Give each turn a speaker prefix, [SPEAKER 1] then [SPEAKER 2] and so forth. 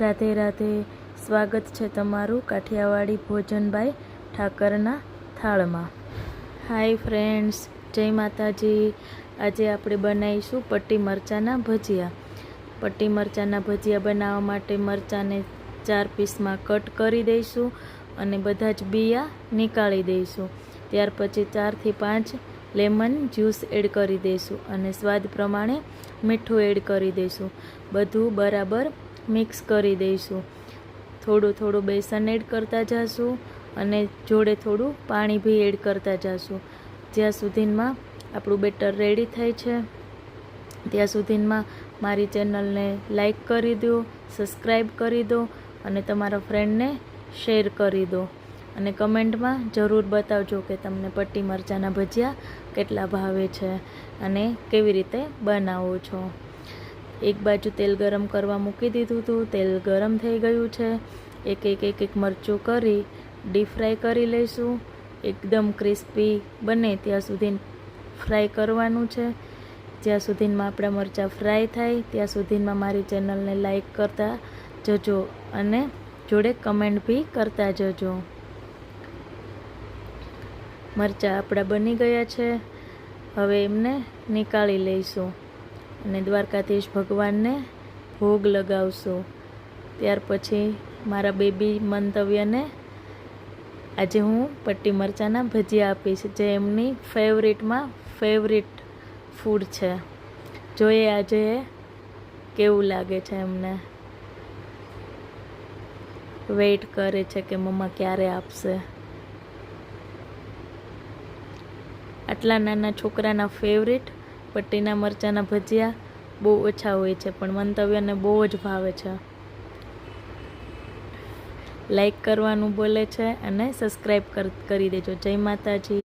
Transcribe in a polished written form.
[SPEAKER 1] રાધે રાધે. સ્વાગત છે તમારું કાઠિયાવાડી ભોજન બાય ઠાકરના થાળમાં. હાય ફ્રેન્ડ્સ, જય માતાજી. આજે આપણે બનાવીશું પટ્ટી મરચાંના ભજીયા. પટ્ટી મરચાંના ભજીયા બનાવવા માટે મરચાંને 4 પીસમાં કટ કરી દઈશું અને બધા જ બિયા નીકાળી દઈશું. ત્યાર પછી 4 થી 5 લેમન જ્યુસ એડ કરી દઈશું અને સ્વાદ પ્રમાણે મીઠું એડ કરી દઈશું. બધું બરાબર મિક્સ કરી દઈશું. થોડું થોડું બેસન એડ કરતા જઈશું અને જોડે થોડું પાણી બી એડ કરતા જઈશું. જ્યાં સુધીમાં આપણું બેટર રેડી થાય છે ત્યાં સુધીમાં મારી ચેનલને લાઈક કરી દો, સબસ્ક્રાઈબ કરી દો અને તમારા ફ્રેન્ડને શેર કરી દો. અને કમેન્ટમાં જરૂર બતાવજો કે તમને પટ્ટી મરચાંના ભજીયા કેટલા ભાવે છે અને કેવી રીતે બનાવો છો. એક બાજુ તેલ ગરમ કરવા મૂકી દીધું હતું. તેલ ગરમ થઈ ગયું છે. એક મરચું કરી ડીપ ફ્રાય કરી લઈશું. એકદમ ક્રિસ્પી બને ત્યાં સુધી ફ્રાય કરવાનું છે. જ્યાં સુધીમાં આપણા મરચાં ફ્રાય થાય ત્યાં સુધીમાં મારી ચેનલને લાઈક કરતા જજો અને જોડે કમેન્ટ બી કરતા જજો. મરચાં આપણા બની ગયા છે. હવે એમને નીકાળી લઈશું અને દ્વારકાધીશ ભગવાનને ભોગ લગાવશું. ત્યાર પછી મારા બેબી મંતવ્યને આજે હું પટ્ટી મરચાંના ભજીયા આપીશ, જે એમની ફેવરિટ ફૂડ છે. જોઈએ આજે કેવું લાગે છે એમને. વેઇટ કરે છે કે મમ્મા ક્યારે આપશે. આટલા નાના છોકરાના ફેવરિટ પટ્ટીના મરચાંના ભજીયા બહુ ઓછા હોય છે, પણ મંતવ્યને બહુ જ ભાવે છે. લાઈક કરવાનું બોલે છે અને સબસ્ક્રાઈબ કરી દેજો. જય માતાજી.